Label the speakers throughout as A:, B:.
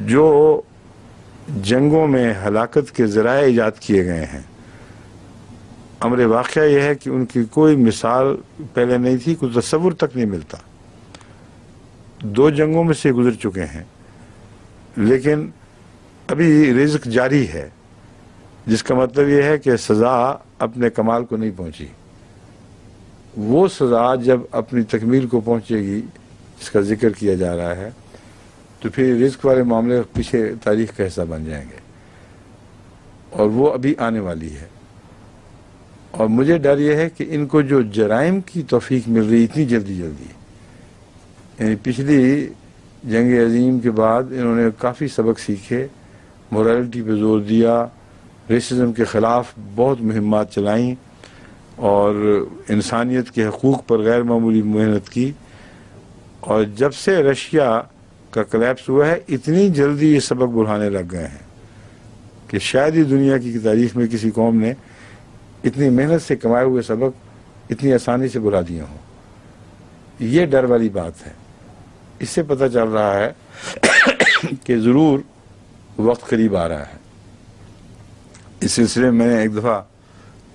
A: جو جنگوں میں ہلاکت کے ذرائع ایجاد کیے گئے ہیں، امر واقعہ یہ ہے کہ ان کی کوئی مثال پہلے نہیں تھی، کوئی تصور تک نہیں ملتا. 2 جنگوں میں سے گزر چکے ہیں، لیکن ابھی رزق جاری ہے، جس کا مطلب یہ ہے کہ سزا اپنے کمال کو نہیں پہنچی. وہ سزا جب اپنی تکمیل کو پہنچے گی، جس کا ذکر کیا جا رہا ہے، تو پھر رزق والے معاملے پیچھے تاریخ کا حصہ بن جائیں گے، اور وہ ابھی آنے والی ہے. اور مجھے ڈر یہ ہے کہ ان کو جو جرائم کی توفیق مل رہی اتنی جلدی یعنی پچھلی جنگ عظیم کے بعد انہوں نے کافی سبق سیکھے، مورالٹی پہ زور دیا، ریسزم کے خلاف بہت مہمات چلائیں، اور انسانیت کے حقوق پر غیر معمولی محنت کی. اور جب سے رشیا کا کلیپس ہوا ہے، اتنی جلدی یہ سبق بڑھانے لگ گئے ہیں کہ شاید ہی دنیا کی تاریخ میں کسی قوم نے اتنی محنت سے کمائے ہوئے سبق اتنی آسانی سے بھلا دیے ہوں. یہ ڈر والی بات ہے. اس سے پتہ چل رہا ہے کہ ضرور وقت قریب آ رہا ہے. اس سلسلے میں نے ایک دفعہ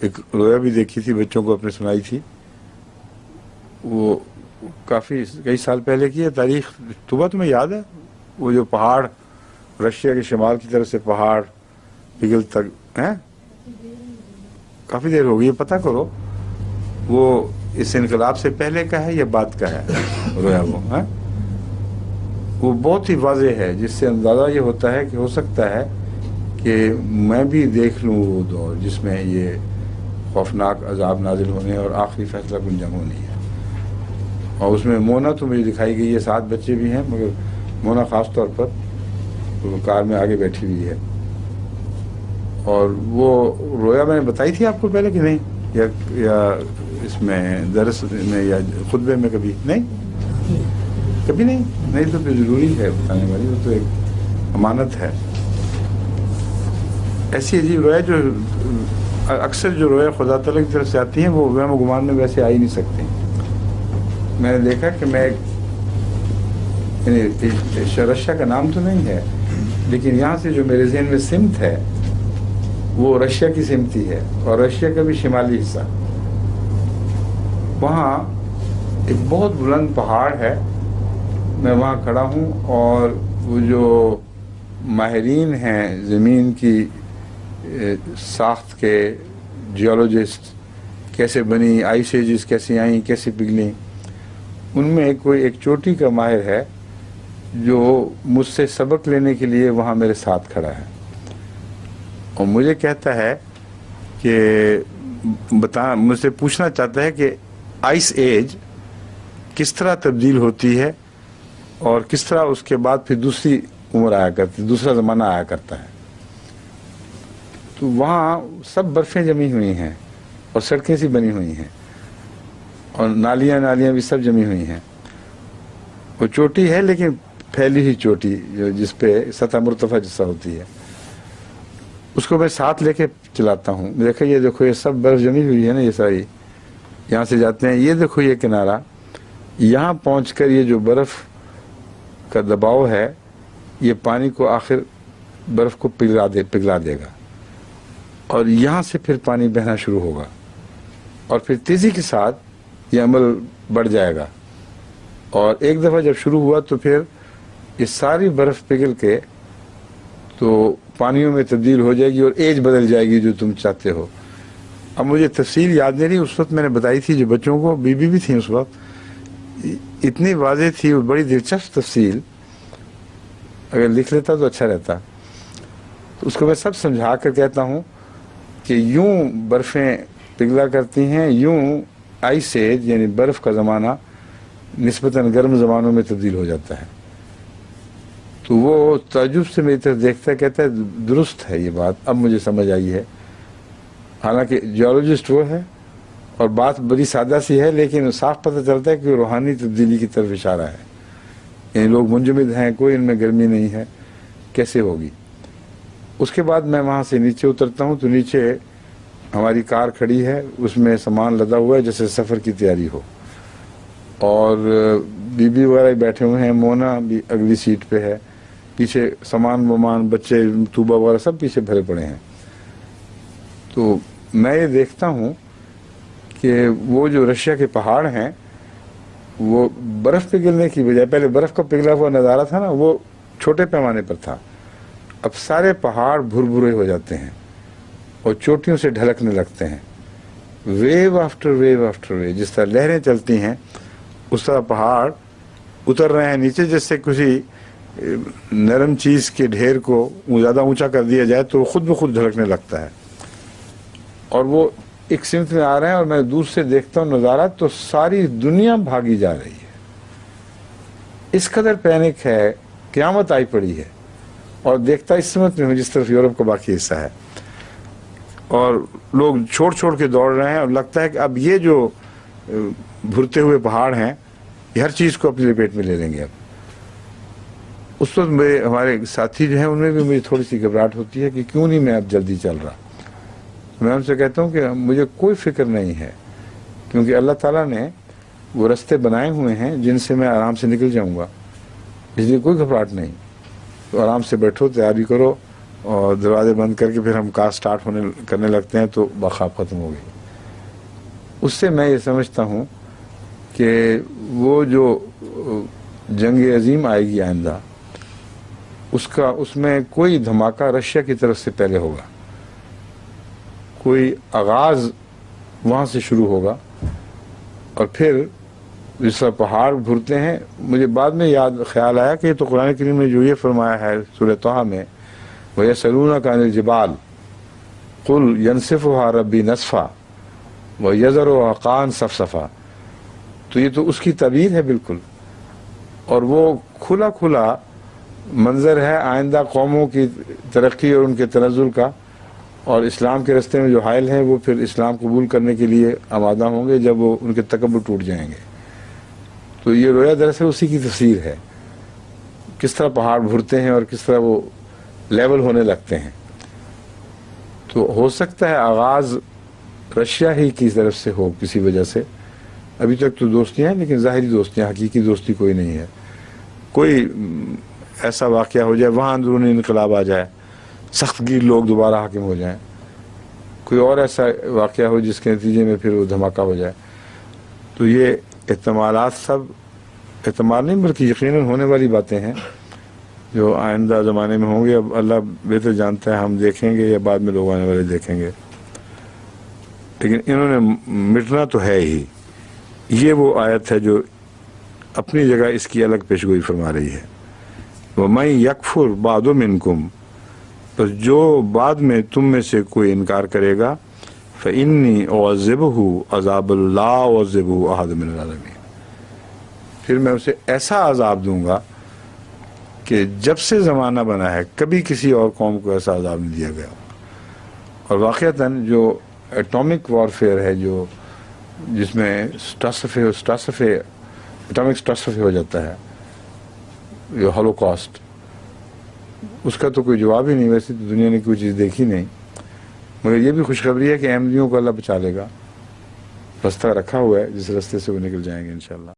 A: ایک رویا بھی دیکھی تھی، بچوں کو اپنے سنائی تھی. وہ کئی سال پہلے کی ہے، تاریخ صبح تمہیں یاد ہے؟ وہ جو پہاڑ رشیا کے شمال کی طرف سے پہاڑ پگھل تک ہیں، کافی دیر ہو گئی ہے، پتہ کرو وہ اس انقلاب سے پہلے کا ہے یا بعد کا ہے رویا وہ بہت ہی واضح ہے، جس سے اندازہ یہ ہوتا ہے کہ ہو سکتا ہے کہ میں بھی دیکھ لوں وہ دور جس میں یہ خوفناک عذاب نازل ہونے اور آخری فیصلہ کن جنگ ہونی ہے. اور اس میں مونا تو مجھے دکھائی گئی ہے، 7 بچے بھی ہیں، مگر مونا خاص طور پر کار میں آگے بیٹھی ہوئی ہے. اور وہ رویا میں نے بتائی تھی آپ کو پہلے کہ نہیں، یا اس میں درس میں یا خطبے میں کبھی کبھی نہیں تو پھر ضروری ہے بتانے والی، وہ تو ایک امانت ہے. ایسی عجیب رویا جو اکثر جو رویا خدا تعالیٰ کی طرف سے آتی ہیں وہ وہم و گمان میں ویسے آ ہی نہیں سکتی. میں نے دیکھا کہ میں رشیا کا نام تو نہیں ہے، لیکن یہاں سے جو میرے ذہن میں سمت ہے وہ رشیا کی سمتی ہے، اور رشیا کا بھی شمالی حصہ. وہاں ایک بہت بلند پہاڑ ہے، میں وہاں کھڑا ہوں، اور وہ جو ماہرین ہیں زمین کی ساخت کے، جیولوجسٹ، کیسے بنی، آئس ایجز کیسے آئیں، کیسے پگھلیں، ان میں کوئی ایک چوٹی کا ماہر ہے جو مجھ سے سبق لینے کے لیے وہاں میرے ساتھ کھڑا ہے، اور مجھے کہتا ہے کہ مجھ سے پوچھنا چاہتا ہے کہ آئس ایج کس طرح تبدیل ہوتی ہے اور کس طرح اس کے بعد پھر دوسری عمر آیا کرتی، دوسرا زمانہ آیا کرتا ہے. تو وہاں سب برفیں جمی ہوئی ہیں اور سڑکیں سی بنی ہوئی ہیں اور نالیاں بھی سب جمی ہوئی ہیں. وہ چوٹی ہے لیکن پھیلی ہوئی چوٹی، جس پہ سطح مرتفع جیسا ہوتی ہے. اس کو میں ساتھ لے کے چلاتا ہوں. دیکھو یہ سب برف جمی ہوئی ہے نا، یہ ساری یہاں سے جاتے ہیں. یہ دیکھو یہ کنارہ، یہاں پہنچ کر یہ جو برف کا دباؤ ہے یہ پانی کو آخر برف کو پگھلا دے گا، اور یہاں سے پھر پانی بہنا شروع ہوگا، اور پھر تیزی کے ساتھ یہ عمل بڑھ جائے گا. اور ایک دفعہ جب شروع ہوا تو پھر یہ ساری برف پگھل کے تو پانیوں میں تبدیل ہو جائے گی اور ایج بدل جائے گی جو تم چاہتے ہو. اب مجھے تفصیل یاد نہیں رہی، اس وقت میں نے بتائی تھی جو بچوں کو، بیوی بھی تھیں اس وقت، اتنی واضح تھی، بڑی دلچسپ تفصیل، اگر لکھ لیتا تو اچھا رہتا. تو اس کو میں سب سمجھا کر کہتا ہوں کہ یوں برفیں پگھلا کرتی ہیں، یوں آئس ایج یعنی برف کا زمانہ نسبتاً گرم زمانوں میں تبدیل ہو جاتا ہے. تو وہ تعجب سے میری طرف دیکھتا ہے، کہتا ہے درست ہے یہ بات، اب مجھے سمجھ آئی ہے. حالانکہ جیولوجسٹ وہ ہے اور بات بڑی سادہ سی ہے، لیکن صاف پتہ چلتا ہے کہ روحانی تبدیلی کی طرف اشارہ ہے. یعنی لوگ منجمد ہیں، کوئی ان میں گرمی نہیں ہے، کیسے ہوگی. اس کے بعد میں وہاں سے نیچے اترتا ہوں تو نیچے ہماری کار کھڑی ہے، اس میں سامان لدا ہوا ہے جیسے سفر کی تیاری ہو، اور بی بی وغیرہ بیٹھے ہوئے ہیں، مونا بھی اگلی سیٹ پہ ہے، پیچھے سامان ومان بچے طوبہ وغیرہ سب پیچھے بھرے پڑے ہیں. تو میں یہ دیکھتا ہوں کہ وہ جو رشیا کے پہاڑ ہیں وہ برف پگھلنے کی بجائے، پہلے برف کا پگھلا ہوا نظارہ تھا نا، وہ چھوٹے پیمانے پر تھا. اب سارے پہاڑ بھربھرے ہو جاتے ہیں اور چوٹیوں سے ڈھلکنے لگتے ہیں، wave after wave after wave. جس طرح لہریں چلتی ہیں اس طرح پہاڑ اتر رہے ہیں نیچے. جس سے کسی نرم چیز کے ڈھیر کو زیادہ اونچا کر دیا جائے تو خود بخود ڈھلکنے لگتا ہے، اور وہ ایک سمت میں آ رہے ہیں. اور میں دور سے دیکھتا ہوں نظارہ تو ساری دنیا بھاگی جا رہی ہے. اس قدر پینک ہے، قیامت آئی پڑی ہے. اور دیکھتا اس سمت میں ہوں جس طرف یورپ کا باقی حصہ ہے، اور لوگ چھوڑ چھوڑ کے دوڑ رہے ہیں. اور لگتا ہے کہ اب یہ جو بھرتے ہوئے پہاڑ ہیں یہ ہر چیز کو اپنی لپیٹ میں لے لیں گے. اب اس وقت ہمارے ساتھی جو ہیں ان میں بھی مجھے تھوڑی سی گھبراہٹ ہوتی ہے کہ کیوں نہیں میں اب جلدی چل رہا. میں ان سے کہتا ہوں کہ مجھے کوئی فکر نہیں ہے، کیونکہ اللہ تعالیٰ نے وہ رستے بنائے ہوئے ہیں جن سے میں آرام سے نکل جاؤں گا، اس لیے کوئی گھبراہٹ نہیں. تو آرام سے بیٹھو، تیاری کرو، اور دروازے بند کر کے پھر ہم کار سٹارٹ کرنے لگتے ہیں تو بخواب ختم ہو گئی. اس سے میں یہ سمجھتا ہوں کہ وہ جو جنگ عظیم آئے گی آئندہ، اس میں کوئی دھماکہ رشیا کی طرف سے پہلے ہوگا، کوئی آغاز وہاں سے شروع ہوگا. اور پھر جس طرح پہاڑ بھرتے ہیں، مجھے بعد میں خیال آیا کہ یہ تو قرآن کریم نے جو یہ فرمایا ہے سورہ طٰہٰ میں، وَيَسْأَلُونَكَ عَنِ الْجِبَالِ قُلْ يَنْسِفُهَا رَبِّي نَسْفًا وَيَذَرُهَا قَاعًا صَفْصَفًا. تو یہ تو اس کی تعبیر ہے بالکل، اور وہ کھلا کھلا منظر ہے آئندہ قوموں کی ترقی اور ان کے تنزل کا. اور اسلام کے رستے میں جو حائل ہیں وہ پھر اسلام قبول کرنے کے لیے آمادہ ہوں گے جب وہ ان کے تکبر ٹوٹ جائیں گے. تو یہ رویا دراصل اسی کی تفسیر ہے، کس طرح پہاڑ بھرتے ہیں اور کس طرح وہ لیول ہونے لگتے ہیں. تو ہو سکتا ہے آغاز رشیا ہی کی طرف سے ہو کسی وجہ سے. ابھی تک تو دوستیاں ہیں لیکن ظاہری دوستیاں، حقیقی دوستی کوئی نہیں ہے. کوئی ایسا واقعہ ہو جائے، وہاں اندرونی انقلاب آ جائے، سخت گیر لوگ دوبارہ حاکم ہو جائیں، کوئی اور ایسا واقعہ ہو جس کے نتیجے میں پھر وہ دھماکہ ہو جائے. تو یہ احتمالات سب احتمال نہیں بلکہ یقیناً ہونے والی باتیں ہیں جو آئندہ زمانے میں ہوں گے. اب اللہ بہتر جانتا ہے ہم دیکھیں گے یا بعد میں لوگ آنے والے دیکھیں گے، لیکن انہوں نے مٹنا تو ہے ہی. یہ وہ آیت ہے جو اپنی جگہ اس کی الگ پیشگوئی فرما رہی ہے. وَمَن يَكْفُرْ بَعْدُ مِنْكُمْ، بس جو بعد میں تم میں سے کوئی انکار کرے گا، فَإِنِّي أُعَذِّبُهُ عَذَابَ لَا أُعَذِّبُهُ أَحَدٌ مِّنَ الْعَالَمِينَ، پھر میں اسے ایسا عذاب دوں گا کہ جب سے زمانہ بنا ہے کبھی کسی اور قوم کو ایسا عذاب نہیں دیا گیا. اور واقعتاً جو ایٹامک وارفیئر ہے، جو جس میں ایٹامک سٹاسفے ہو جاتا ہے، جو ہولوکاسٹ، اس کا تو کوئی جواب ہی نہیں. ویسے تو دنیا نے کوئی چیز دیکھی نہیں، مگر یہ بھی خوشخبری ہے کہ احمدیوں کو اللہ بچا لے گا. رستہ رکھا ہوا ہے جس رستے سے وہ نکل جائیں گے انشاءاللہ.